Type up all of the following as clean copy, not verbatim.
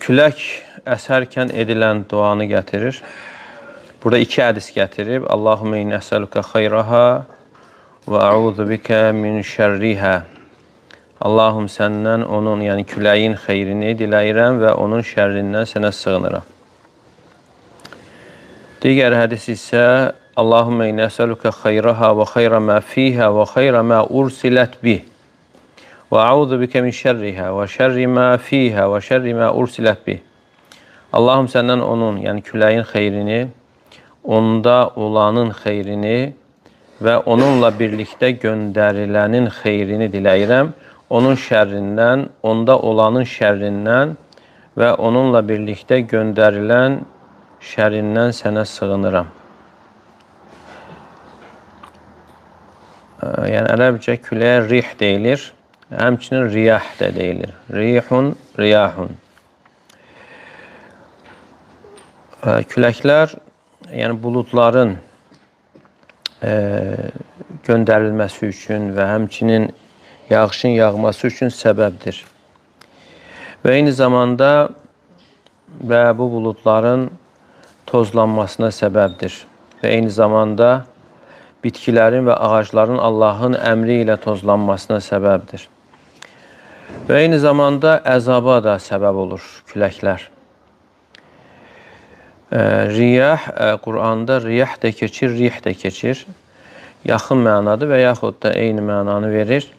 Külək əsərkən edilən duanı gətirir. Burada iki hədis gətirib. Allahümme inni əsəluka xeyraha və əuzu bikə min şərrihə. Allahım səndən onun, yəni küləyin xeyrini diləyirəm və onun şərrindən sənə sığınıram. Digər hədis isə Allahümme inni əsəluka xeyraha və xeyra mə fiyhə və xeyra mə ursilət bih. Və əuzu bikə min şərrihə və şərri mə fiyhə və şərri mə ursilət bih. Allahım səndən onun, yəni küləyin xeyrini, onda olanın xeyrini və onunla birlikdə göndərilənin xeyrini diləyirəm. Onun şərrindən, onda olanın şərrindən və onunla birlikdə göndərilən şərrindən sənə sığınıram. Yəni, ərəbcə küləyə rih deyilir, həmçinin riyah da deyilir. Rihun, riyahun. Küləklər, yəni buludların göndərilməsi üçün və həmçinin yağışın yağması üçün səbəbdir. Və eyni zamanda bu buludların tozlanmasına səbəbdir. Və eyni zamanda bitkilərin və ağacların Allahın əmri ilə tozlanmasına səbəbdir. Və eyni zamanda əzaba da səbəb olur küləklər. Riyah, Quranda riyah da keçir, rih də keçir. Yaxın mənadır və yaxud da eyni mənanı verir.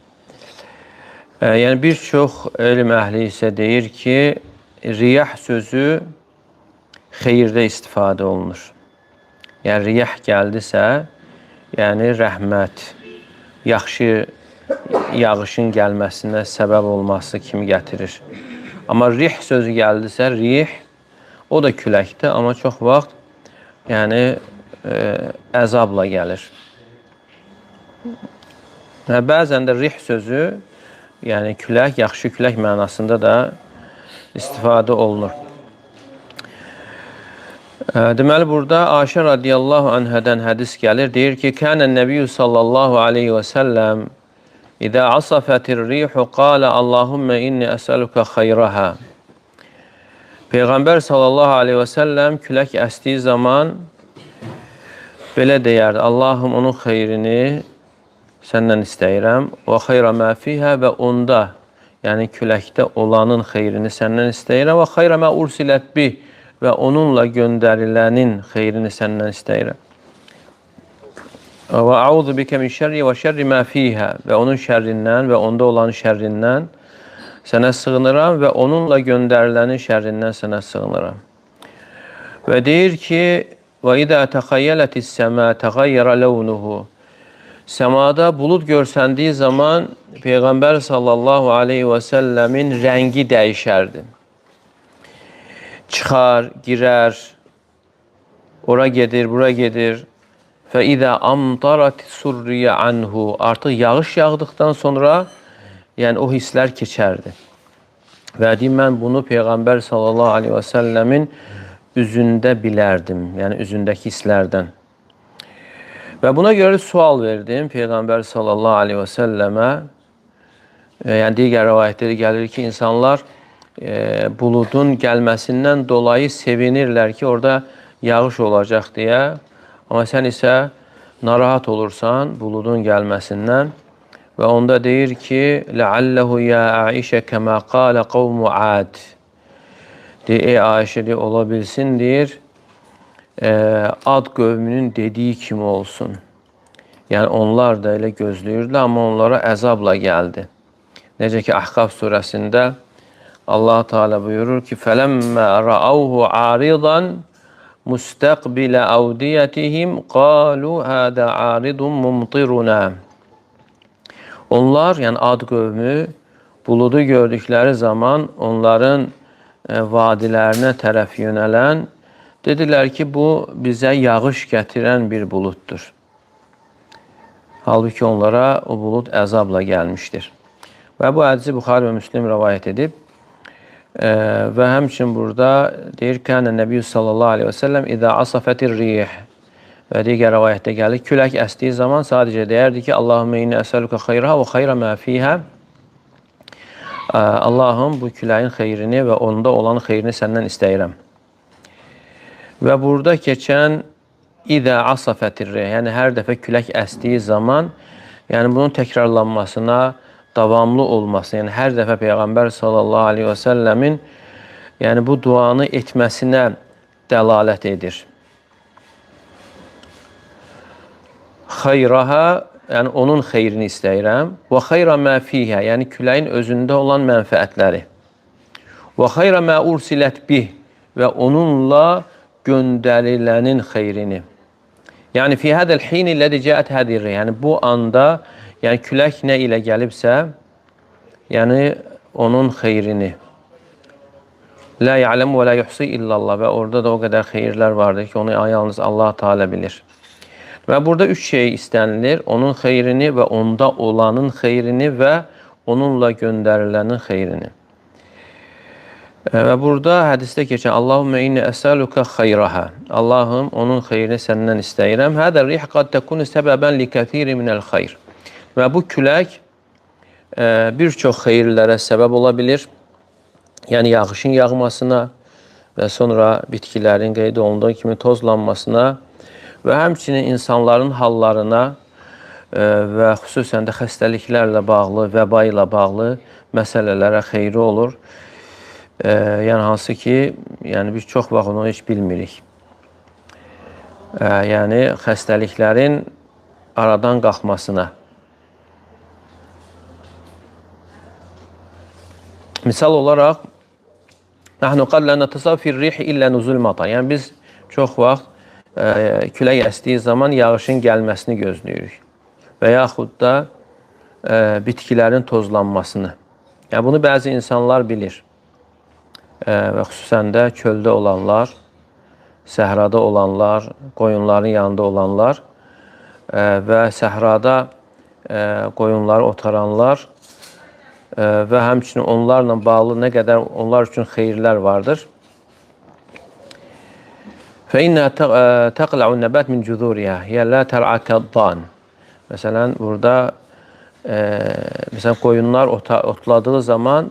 Yəni, bir çox elm əhli isə deyir ki, riyah sözü xeyirdə istifadə olunur. Yəni, riyah gəldisə, yəni rəhmət, yaxşı yağışın gəlməsinə səbəb olması kimi gətirir. Amma rih sözü gəldisə, rih, o da küləkdir, amma çox vaxt yəni, əzabla gəlir. Bəzən də rih sözü, yəni külək, yaxşı külək mənasında da istifadə olunur. Deməli, burada Ayşə radiyallahu anhədən hədis gəlir. Deyir ki, Kənən Nəbiyyü sallallahu aleyhi və səlləm İdə asafətir rihu qalə Allahümmə inni əsəluka xeyraha. Peyğəmbər sallallahu aleyhi və səlləm külək əsdiyi zaman belə deyərdi. Allahım onun xeyrini səndən istəyirəm. Və xeyra mə fiyhə və onda, yəni küləkdə olanın xeyrini səndən istəyirəm. Və xeyra mə ursilət bih və onunla göndərilənin xeyrini səndən istəyirəm. Və əuzu bikə min şərri və şərri mə fiyhə və onun şərrindən və onda olan şərrindən sənə sığınıram və onunla göndərilənin şərrindən sənə sığınıram. Və deyir ki, və idə təxəyyələtis səmə təğayyərə ləvnuhu. Səmada bulud görsəndiyi zaman Peyğəmbər sallallahu aleyhi və səlləmin rəngi dəyişərdi. Çıxar, girər, ora gedir, bura gedir. فَإِذَا أَمْطَرَتِ سُرِّيَ عَنْهُ. Artıq yağış yağdıqdan sonra yəni o hisslər keçərdi. Və deyim, mən bunu Peyğəmbər sallallahu aleyhi və səlləmin üzündə bilərdim, yəni üzündəki hisslərdən. Və buna görə sual verdim Peyğəmbər sallallahu aleyhi və səlləmə. Yəni digər rəvayətləri gəlir ki, insanlar buludun gəlməsindən dolayı sevinirlər ki, orada yağış olacaq deyə. Amma sən isə narahat olursan buludun gəlməsindən və onda deyir ki, Ləalləhu ya Aişə kəmə qalə qavmu ad. Ey Ayşə, ola bilsin, deyir, ad qövmünün dediyi kimi olsun. Yəni, onlar da elə gözləyirdilər, amma onlara əzabla gəldi. Necə ki, Əhqaf surəsində Allah Teala buyurur ki, Fələmmə rəavhu aridan müstəqbilə əvdiyyətihim qalu hədə aridun mumtiruna. Onlar, yəni ad qövmü, buludu gördükləri zaman onların vadilərinə tərəf yönələn, dedilər ki, bu bizə yağış gətirən bir buluddur. Halbuki onlara o bulud əzabla gəlmişdir. Və bu hədisi Buxari və Müslim rəvayət edib. Və həmçin burada deyir ki, Nəbiyyü sallallahu aleyhi və səlləm İdə asafətir rih və digər rəvayətdə gəlir, külək əsdiyi zaman sadəcə deyərdi ki, Allahümmə inni əsəluka xeyraha və xeyra mə fiyhə. Allahım bu küləyin xeyrini və onda olan xeyrini səndən istəyirəm. Və burada keçən İdə asafətir rih, yəni hər dəfə külək əsdiyi zaman, yəni bunun təkrarlanmasına, davamlı olması, yəni hər dəfə Peyğəmbər sallallahu aleyhi və səlləmin yəni bu duanı etməsinə dəlalət edir. Xeyraha, yəni onun xeyrini istəyirəm. Və xeyra mə fiyhə, yəni küləyin özündə olan mənfəətləri. Və xeyra mə ursilət bih, və onunla göndərilənin xeyrini. Yəni fi hədəl hin illədi cəət hədirri. Yəni bu anda, yəni külək nə ilə gəlibsə, yəni onun xeyrini. La ya'lemu və la yuhsi illallah, və orada da o qədər xeyirlər vardır ki, onu yalnız Allah Teala bilir. Və burada üç şey istənilir: onun xeyrini və onda olanın xeyrini və onunla göndərilənin xeyrini. Və burada hədisdə keçən Allahümmə inni əsəluka xeyraha. Allahım, onun xeyrini səndən istəyirəm. Hədə rih qad təkunu səbəbən li kəthiri minəl xeyr. Və bu külək bir çox xeyirlərə səbəb ola bilir. Yəni yağışın yağmasına və sonra bitkilərin qeyd olunduğu kimi tozlanmasına və həmçinin insanların hallarına və xüsusən də xəstəliklərlə bağlı, vəba ilə bağlı məsələlərə xeyri olur. Yəni hansı ki, yəni biz çox vaxt onu heç bilmirik. Yəni xəstəliklərin aradan qalxmasına. Misal olaraq, nəhnu qad la nətasəv fir rih illə nuzul matar. Yəni biz çox vaxt külək əsdiyi zaman yağışın gəlməsini gözləyirik və yaxud da bitkilərin tozlanmasını. Yəni bunu bəzi insanlar bilir. Və xüsusən də çöldə olanlar, səhrada olanlar, qoyunların yanında olanlar və səhrada qoyunları otaranlar və həmçinin onlarla bağlı nə qədər onlar üçün xeyirlər vardır. فَإِنَّا تَقْلَعُ النَّبَاتِ مِنْ جُذُورِهَا هِيَ لَا تَرْعَ كَالضَّانِ. Məsələn, burada məsələn, qoyunlar otladığı zaman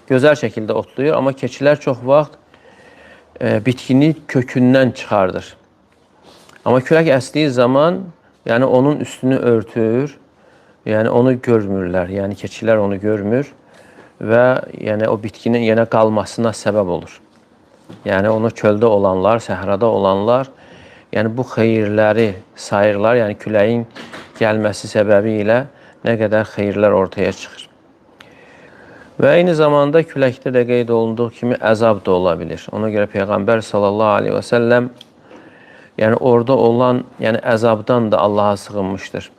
gözəl şəkildə otlayır, amma keçilər çox vaxt bitkini kökündən çıxardır. Amma külək əsdiyi zaman, yəni onun üstünü örtür, yəni onu görmürlər, yəni keçilər onu görmür və yəni o bitkinin yenə qalmasına səbəb olur. Yəni onu çöldə olanlar, səhrada olanlar, yəni bu xeyirləri sayırlar, yəni küləyin gəlməsi səbəbi ilə nə qədər xeyirlər ortaya çıxır. Və eyni zamanda küləkdə də qeyd olunduğu kimi əzab da ola bilir. Ona görə Peyğəmbər sallallahu aleyhi və səlləm yəni orada olan yəni əzabdan da Allaha sığınmışdır.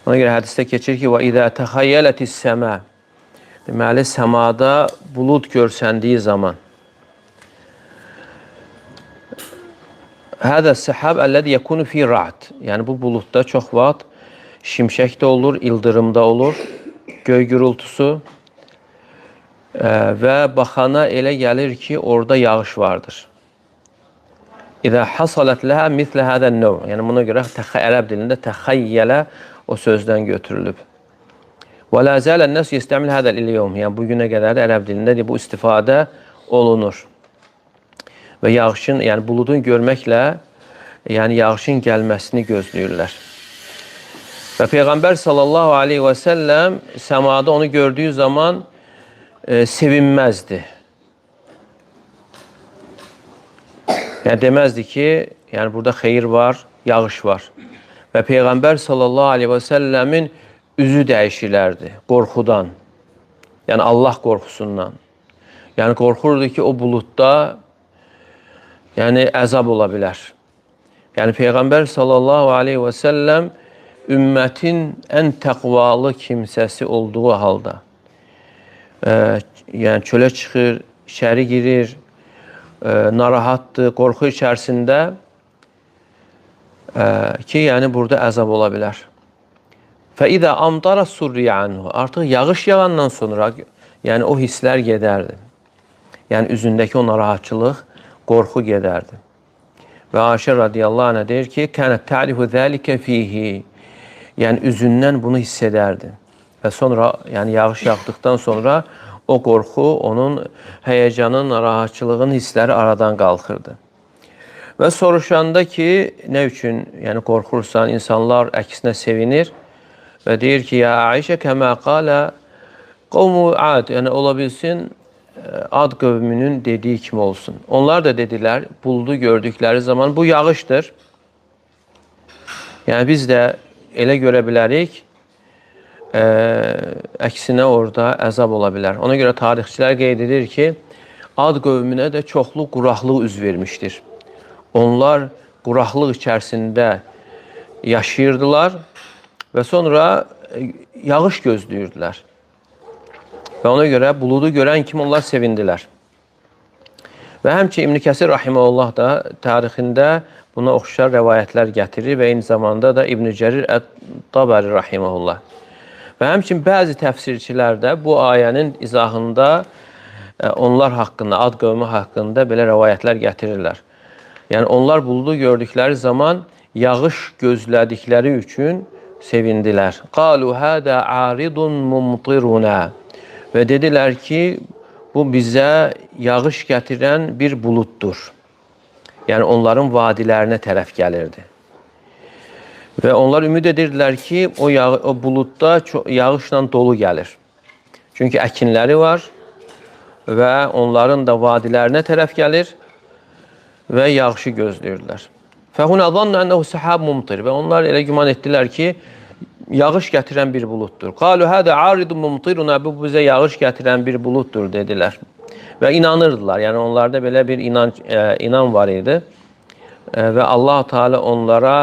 Ona görə hədisdə keçir ki, və idə təxəyyələtis səmə, deməli səmada bulud görsəndiyi zaman, hədə səhəb əllədi yəkunu fi ra'd. Yəni bu buludda çox vaxt şimşək də olur, ildırım da olur, göy gürültüsü və baxana elə gəlir ki, orada yağış vardır. İdə hasalət ləhə mithlə hədən növ. Yəni buna görə ərəb dilində təxəyyələ o sözdən götürülüb. Və lə zələn nəs yestəmil hədəl iliyum. Yəni bugünə qədər ərəb dilində bu istifadə olunur. Və yağışın, yəni buludun görməklə, yəni yağışın gəlməsini gözləyirlər. Və Peyğəmbər sallallahu aleyhi və səlləm səmada onu gördüyü zaman sevinməzdi. Yəni deməzdi ki, yəni burada xeyir var, yağış var. Və Peyğəmbər sallallahu aleyhi və səlləmin üzü dəyişilərdi qorxudan. Yəni Allah qorxusundan. Yəni qorxurdu ki, o buludda yəni əzab ola bilər. Yəni Peyğəmbər sallallahu aleyhi və səlləm ümmətin ən təqvalı kimsəsi olduğu halda yəni çölə çıxır, içəri girir, narahatdır, qorxu içərisində ki, yəni burada əzab ola bilər. Fəidə amtara surriyə anhu. Artıq yağış yağandan sonra yəni o hisslər gedərdi. Yəni üzündəki o narahatçılıq, qorxu gedərdi. Və Ayşə radiyallahu anhə deyir ki, kənət tə'rifu zəlikə fihi. Yəni üzündən bunu hiss edərdi. Və sonra, yəni yağış yağdıqdan sonra o qorxu, onun həyəcanın, narahatçılığın hissləri aradan qalxırdı. Və soruşanda ki, nə üçün yəni qorxursan, insanlar əksinə sevinir və deyir ki, ya Ayşə kəmə qalə qavmu ad, yəni ola bilsin Ad qövmünün dediyi kimi olsun. Onlar da dedilər, buludu gördükləri zaman bu yağışdır. Yəni biz də elə görə bilərik, əksinə orada əzab ola bilər. Ona görə tarixçilər qeyd edir ki, Ad qövmünə də çoxlu quraqlıq üz vermişdir. Onlar quraqlıq içərisində yaşayırdılar və sonra yağış gözləyirdilər. Və ona görə buludu görən kimi onlar sevindilər. Və həmçinin İbn Kəsir rahimehullah da tarixində buna oxşar rəvayətlər gətirir və eyni zamanda da İbn Cərir Ət-Tabari rahimehullah. Və həmçinin bəzi təfsirçilər də bu ayənin izahında onlar haqqında, Ad qövmü haqqında belə rəvayətlər gətirirlər. Yəni onlar buludu gördükləri zaman yağış gözlədikləri üçün sevindilər. Qalu hada aridun mumtiruna. Və dedilər ki, bu bizə yağış gətirən bir buluddur. Yəni onların vadilərinə tərəf gəlirdi. Və onlar ümid edirdilər ki, o buludda yağışla dolu gəlir. Çünki əkinləri var və onların da vadilərinə tərəf gəlir və yağışı gözləyirdilər. Fəhunə zannu ənəhu səhab mumtir. Və onlar elə güman etdilər ki, yağış gətirən bir buluddur. Qalu hada aridun mumtiruna, bu bizə yağış gətirən bir buluddur dedilər. Və inanırdılar. Yəni onlarda belə bir inan var idi. Və Allah Teala onlara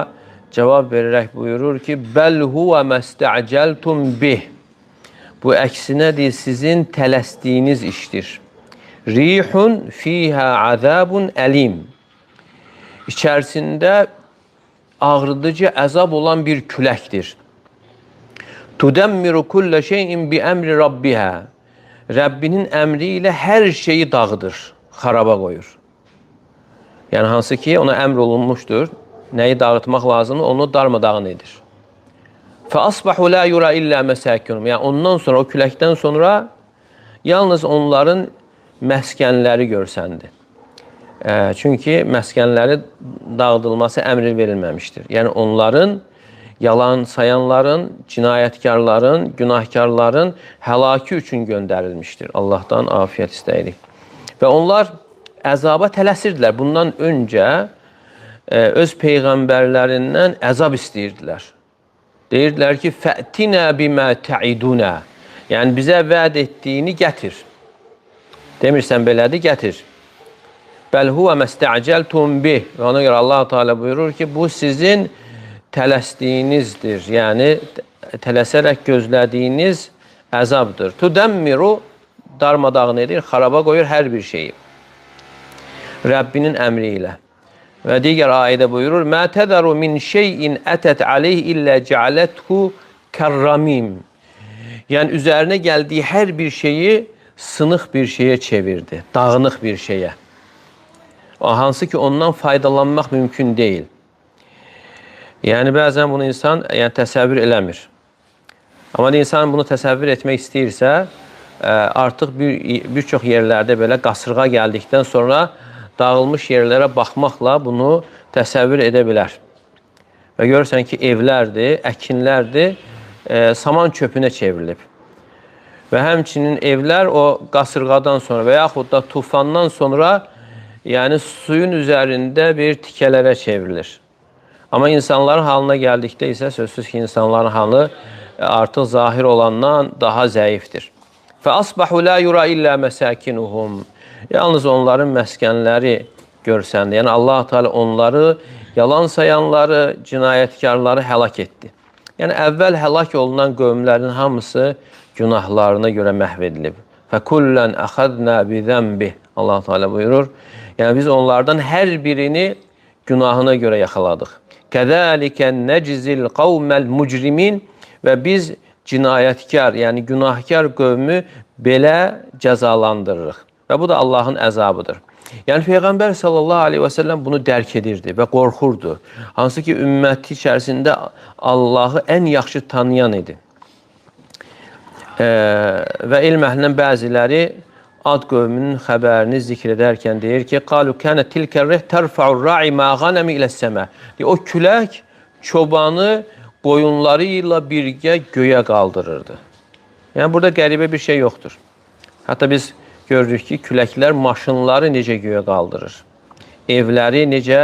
cavab verərək buyurur ki, bəl huve mesta'celtum bih. Bu əksinədir, sizin tələsdiyiniz işdir. Rihun fiha azabun əlim. İçərisində ağrıdıcı əzab olan bir küləkdir. Tudemmiru kulle şeyin bi emri rabbiha. Rəbbinin əmri ilə hər şeyi dağıdır, xaraba qoyur. Yəni hansı ki ona əmr olunmuşdur, nəyi dağıtmaq lazımdır, onu darmadağın edir. Fa asbahu la yura illa masakinum. Yəni ondan sonra, o küləkdən sonra yalnız onların məskənləri görsəndi. Çünki məskənləri dağıdılması əmr verilməmişdir. Yəni onların yalan sayanların, cinayətkarların, günahkarların həlaki üçün göndərilmişdir. Allahdan afiyət istəyirik. Və onlar əzaba tələsirdilər. Bundan öncə öz peyğəmbərlərindən əzab istəyirdilər. Deyirdilər ki, fə'tinə bimə tə'idunə. Yəni bizə vəd etdiyini gətir. Demirsən belədir, gətir. Bəl huvə məstə'cəltum bih. Və ona görə Allah Teala buyurur ki, bu sizin tələsdiyinizdir. Yəni tələsərək gözlədiyiniz əzabdır. Tudəmmiru, darmadağın edir, xaraba qoyur hər bir şeyi. Rəbbinin əmri ilə. Və digər ayədə buyurur, mə tədəru min şeyin ətət aleyh illə cəaləthu kərramim. Yəni üzərinə gəldiyi hər bir şeyi sınıq bir şeyə çevirdi, dağınıq bir şeyə. Hansı ki ondan faydalanmaq mümkün deyil. Yəni bəzən bunu insan təsəvvür eləmir. Amma insan bunu təsəvvür etmək istəyirsə, artıq bir çox yerlərdə belə qasırğa gəldikdən sonra dağılmış yerlərə baxmaqla bunu təsəvvür edə bilər. Və görürsən ki, evlərdir, əkinlərdir, saman çöpünə çevrilib. Və həmçinin evlər o qasırğadan sonra və yaxud da tufandan sonra yəni suyun üzərində bir tikələrə çevrilir. Amma insanların halına gəldikdə isə sözsüz ki, insanların halı artıq zahir olandan daha zəifdir. Fəasbahu la yura illə məsakinuhum. Yalnız onların məskənləri görsəndi. Yəni Allah Teala onları, yalan sayanları, cinayətkarları həlak etdi. Yəni əvvəl həlak olunan qövmlərin hamısı günahlarına görə məhv edilib. Fəkullən əxədnə bizənbih. Allah Teala buyurur. Yəni biz onlardan hər birini günahına görə yaxaladıq. Kəzəlikə nəcizil qavməl mucrimin. Və biz cinayətkar, yəni günahkar qövmü belə cəzalandırırıq. Və bu da Allahın əzabıdır. Yəni Peyğəmbər sallallahu aleyhi və səlləm bunu dərk edirdi və qorxurdu. Hansı ki, ümməti içərisində Allahı ən yaxşı tanıyan idi. Və elm əhlindən bəziləri Ad qövmünün xəbərini zikr edərkən deyir ki, qalu kana tilka rih tarfa'u ra'i ma ghanami ila səma. O külək çobanı qoyunları ilə birgə göyə qaldırırdı. Yəni burada qəribə bir şey yoxdur. Hətta biz görürük ki, küləklər maşınları necə göyə qaldırır. Evləri necə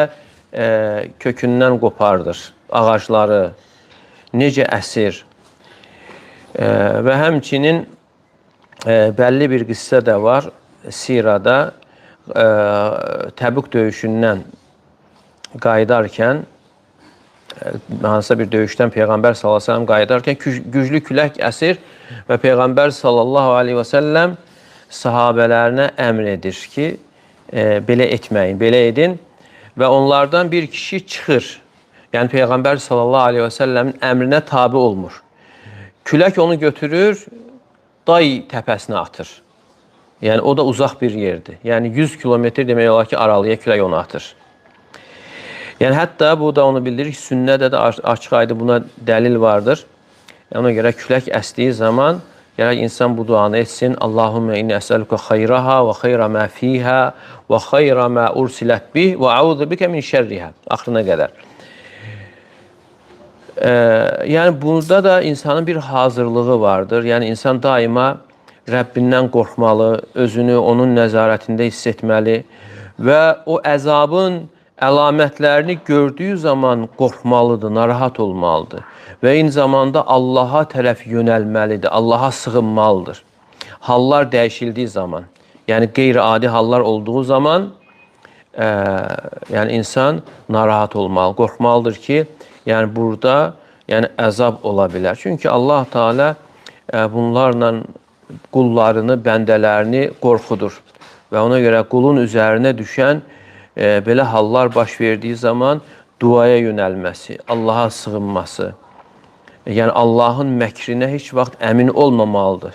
kökündən qopardır. Ağacları necə əsir. Və həmçinin bəlli bir qissə də var Sirada. Təbük döyüşündən qayıdarkən, hansısa bir döyüşdən Peyğəmbər sallallahu aleyhi və səlləm qayıdarkən güclü külək əsir və Peyğəmbər sallallahu aleyhi və səlləm sahabələrinə əmr edir ki, belə etməyin, belə edin və onlardan bir kişi çıxır. Yəni Peyğəmbər sallallahu aleyhi və səlləmin əmrinə tabi olmur. Külək onu götürür, day təpəsinə atır. Yəni o da uzaq bir yerdir. Yəni 100 kilometr demək olar ki, aralıya külək onu atır. Yəni hətta bu da onu bildirir ki, sünnədə də açıq aydın buna dəlil vardır. Ona görə külək əsdiyi zaman gərək insan bu duanı etsin. Allahümmə inni əsəluka xayraha və xayra mə fiyhə və xayra mə ursilət bih və əuzu bikə min şərrihə. Axırına qədər. Yəni burada da insanın bir hazırlığı vardır. Yəni insan daima Rəbbindən qorxmalı, özünü onun nəzarətində hiss etməli və o əzabın əlamətlərini gördüyü zaman qorxmalıdır, narahat olmalıdır və eyni zamanda Allaha tərəf yönəlməlidir, Allaha sığınmalıdır. Hallar dəyişildiyi zaman, yəni qeyri-adi hallar olduğu zaman yəni insan narahat olmalı, qorxmalıdır ki, yəni burada yəni əzab ola bilər. Çünki Allah Teala bunlarla qullarını, bəndələrini qorxudur. Və ona görə qulun üzərinə düşən belə hallar baş verdiyi zaman duaya yönəlməsi, Allaha sığınması, yəni Allahın məkrinə heç vaxt əmin olmamalıdır.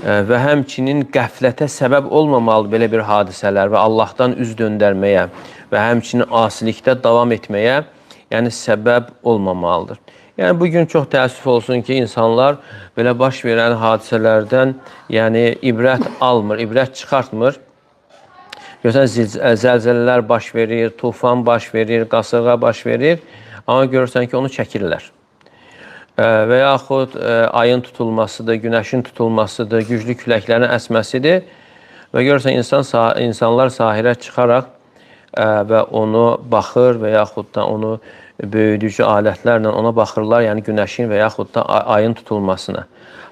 Və həmçinin qəflətə səbəb olmamalıdır belə bir hadisələr və Allahdan üz döndərməyə və həmçinin asilikdə davam etməyə yəni səbəb olmamalıdır. Yəni bugün çox təəssüf olsun ki, insanlar belə baş verən hadisələrdən yəni ibrət almır, ibrət çıxartmır. Görürsən zəlzələlər baş verir, tufan baş verir, qasırğa baş verir, amma görürsən ki, onu çəkirlər. Və yaxud ayın tutulmasıdır, günəşin tutulmasıdır, güclü küləklərin əsməsidir və görürsən insanlar sahirə çıxaraq və onu baxır və yaxud da onu böyüdücü alətlərlə ona baxırlar, yəni günəşin və yaxud da ayın tutulmasına.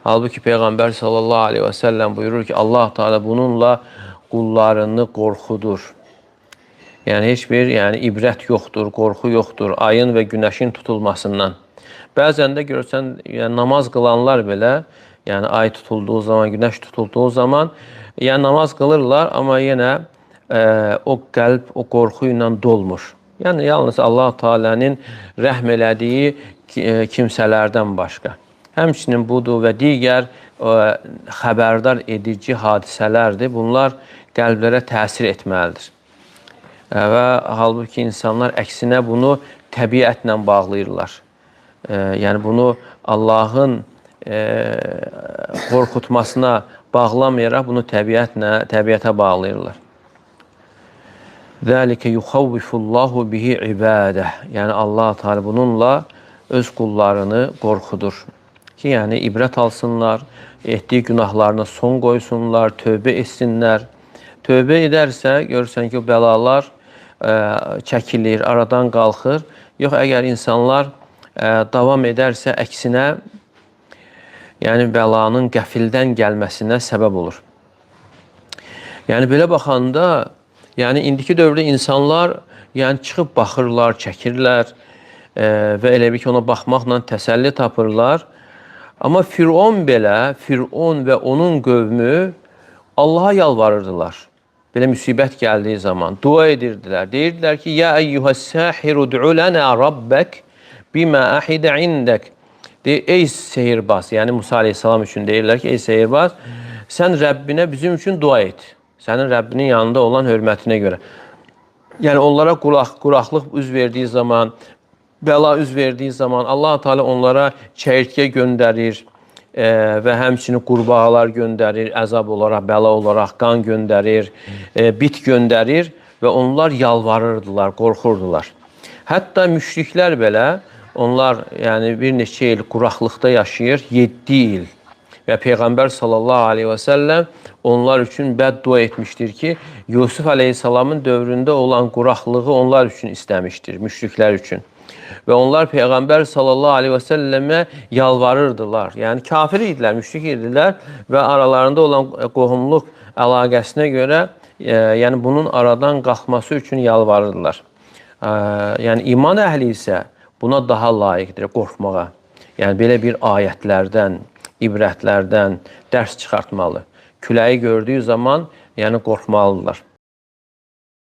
Halbuki Peyğəmbər sallallahu aleyhi və səlləm buyurur ki, Allah Teala bununla qullarını qorxudur. Yəni heç bir ibrət yoxdur, qorxu yoxdur ayın və günəşin tutulmasından. Bəzən də görürsən, namaz qılanlar belə, yəni ay tutulduğu zaman, günəş tutulduğu zaman, yəni namaz qılırlar, amma yenə o qəlb o qorxu ilə dolmur. Yəni yalnız Allah Teala'nın rəhm elədiyi kimsələrdən başqa. Həmçinin budur və digər xəbərdar edici hadisələrdir. Bunlar qəlblərə təsir etməlidir. Və halbuki insanlar əksinə bunu təbiətlə bağlayırlar. Yəni bunu Allahın qorxutmasına bağlamayaraq bunu təbiətə bağlayırlar. Zəlikə yuxavvifullahu bihi ibadə. Yəni Allah Teala bununla öz qullarını qorxudur. Ki, yəni ibrət alsınlar, etdiyi günahlarına son qoysunlar, tövbə etsinlər. Tövbə edərsə, görürsən ki, o bəlalar çəkilir, aradan qalxır. Yox, əgər insanlar davam edərsə, əksinə, yəni bəlanın qəfildən gəlməsinə səbəb olur. Yəni belə baxanda, yəni indiki dövrdə insanlar çıxıb baxırlar, çəkirlər və elə bir ki, ona baxmaqla təsəlli tapırlar. Amma Firon belə, Firon və onun qövmü Allaha yalvarırdılar. Belə müsibət gəldiyi zaman dua edirdilər. Deyirdilər ki, ya eyyuhəs-səhiru du'u lənə rabbək bimə əhidə indək. Ey sehirbaz, yəni Musa aleyhissalam üçün deyirlər ki, ey sehirbaz, sən Rəbbinə bizim üçün dua et. Sənin Rəbbinin yanında olan hörmətinə görə. Yəni onlara quraqlıq üz verdiyi zaman, bəla üz verdiyi zaman Allah Teala onlara çəyirtkə göndərir və həmçinin qurbağalar göndərir, əzab olaraq, bəla olaraq qan göndərir, bit göndərir və onlar yalvarırdılar, qorxurdular. Hətta müşriklər belə, onlar yəni bir neçə il quraqlıqda yaşayır, 7 il. Və Peyğəmbər sallallahu aleyhi və səlləm onlar üçün bəddua etmişdir ki, Yusuf aleyhissalamın dövründə olan quraqlığı onlar üçün istəmişdir, müşriklər üçün. Və onlar Peyğəmbər sallallahu aleyhi və səlləmə yalvarırdılar. Yəni kafir idilər, müşrik idilər və aralarında olan qohumluq əlaqəsinə görə yəni bunun aradan qalxması üçün yalvarırdılar. Yəni iman əhli isə buna daha layiqdir, qorxmağa. Yəni belə bir ayətlərdən, ibrətlərdən dərs çıxartmalı. Küləyi gördüyü zaman yəni qorxmalıdırlar.